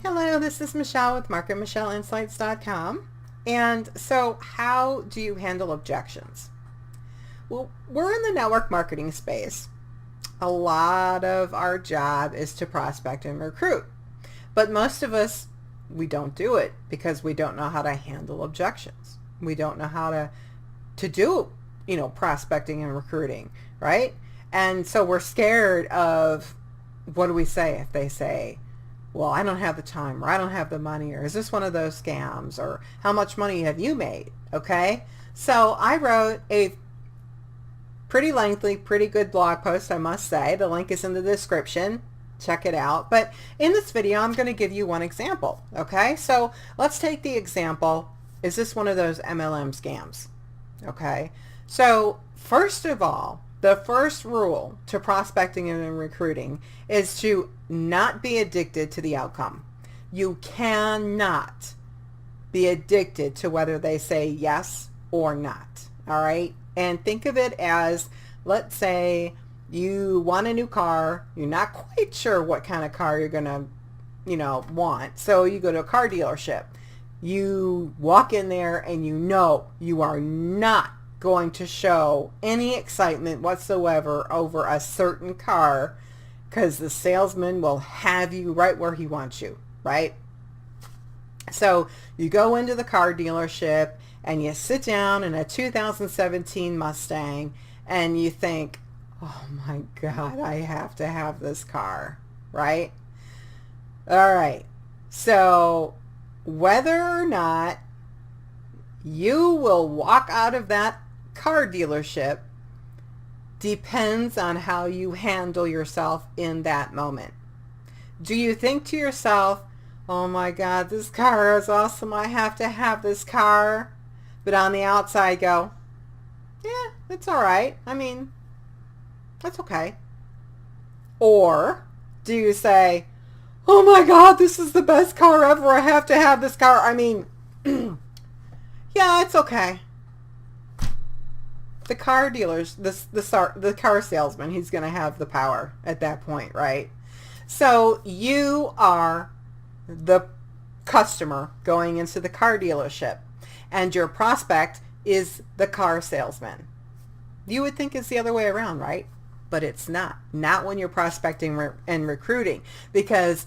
Hello, this is Michelle with MarketMichelleInsights.com. And so how do you handle objections? Well, we're in the network marketing space. A lot of our job is to prospect and recruit. But most of us, we don't do it because we don't know how to handle objections. We don't know how to do, prospecting and recruiting, right? And so we're scared of, what do we say if they say, well, I don't have the time, or I don't have the money, or is this one of those scams, or how much money have you made? Okay, so I wrote a pretty lengthy, pretty good blog post, I must say. The link is in the description. Check it out. But in this video, I'm going to give you one example. Okay, so let's take the example. Is this one of those MLM scams? Okay, so first of all, the first rule to prospecting and recruiting is to not be addicted to the outcome. You cannot be addicted to whether they say yes or not. All right. And think of it as, let's say you want a new car. You're not quite sure what kind of car you're going to, want. So you go to a car dealership. You walk in there and you are not going to show any excitement whatsoever over a certain car because the salesman will have you right where he wants you, right? So you go into the car dealership and you sit down in a 2017 Mustang and you think, oh my God, I have to have this car, right? All right. So whether or not you will walk out of that car dealership depends on how you handle yourself in that moment. Do you think to yourself, oh my God, this car is awesome, I have to have this car, but on the outside go, yeah, it's all right, I mean, that's okay? Or do you say, oh my God, this is the best car ever, I have to have this car, I mean, yeah, it's okay. The car dealers, the car salesman, he's going to have the power at that point, right? So you are the customer going into the car dealership, and your prospect is the car salesman. You would think it's the other way around, right? But it's not. Not when you're prospecting and recruiting, because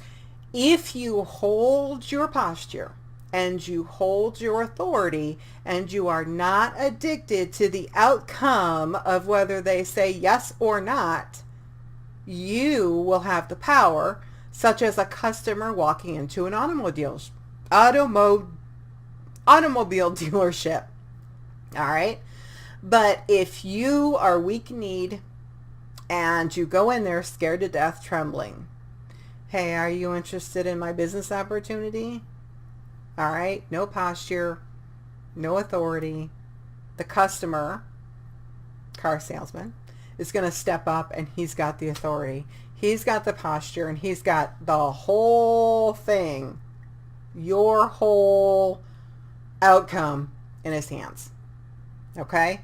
if you hold your posture and you hold your authority and you are not addicted to the outcome of whether they say yes or not, you will have the power, such as a customer walking into an automobile dealership. All right. But if you are weak-kneed and you go in there scared to death, trembling, hey, are you interested in my business opportunity? All right, no posture, no authority. The customer, car salesman, is going to step up and he's got the authority. He's got the posture and he's got the whole thing, your whole outcome in his hands. Okay?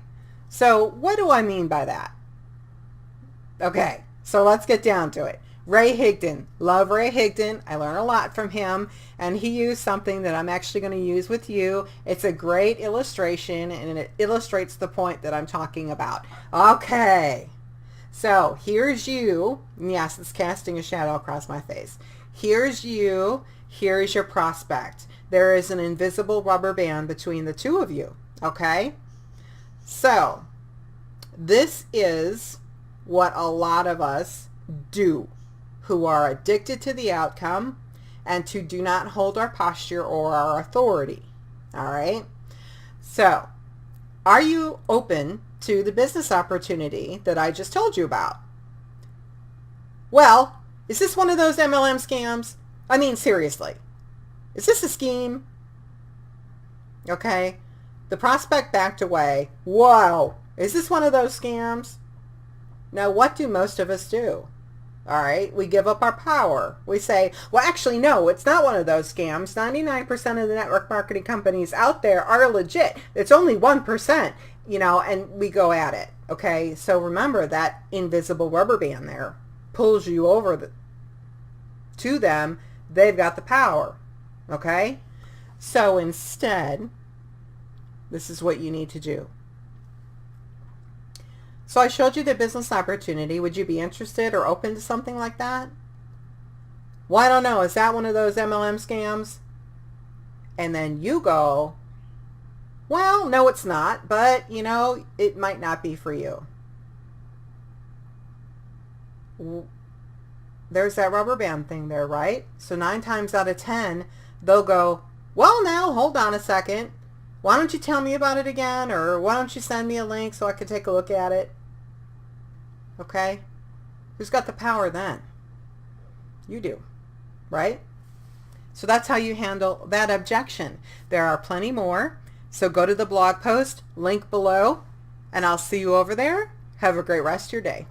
So what do I mean by that? Okay, so let's get down to it. Ray Higdon. Love Ray Higdon. I learn a lot from him, and he used something that I'm actually going to use with you. It's a great illustration, and it illustrates the point that I'm talking about. Okay, so here's you. Yes, it's casting a shadow across my face. Here's you. Here's your prospect. There is an invisible rubber band between the two of you. Okay, so this is what a lot of us do, who are addicted to the outcome and to do not hold our posture or our authority. All right. So are you open to the business opportunity that I just told you about? Well, is this one of those MLM scams? I mean, seriously, is this a scheme? Okay. The prospect backed away. Whoa. Is this one of those scams? Now, what do most of us do? All right, we give up our power. We say, well, actually, no, it's not one of those scams. 99% of the network marketing companies out there are legit. It's only 1%, and we go at it. Okay, so remember that invisible rubber band there pulls you over to them they've got the power. Okay? So instead, this is what you need to do. So I showed you the business opportunity. Would you be interested or open to something like that? Well, I don't know. Is that one of those MLM scams? And then you go, well, no, it's not, but, you know, it might not be for you. There's that rubber band thing there, right? So 9 times out of 10, they'll go, well, now, hold on a second. Why don't you tell me about it again? Or why don't you send me a link so I can take a look at it? Okay? Who's got the power then? You do, right? So that's how you handle that objection. There are plenty more. So go to the blog post, link below, and I'll see you over there. Have a great rest of your day.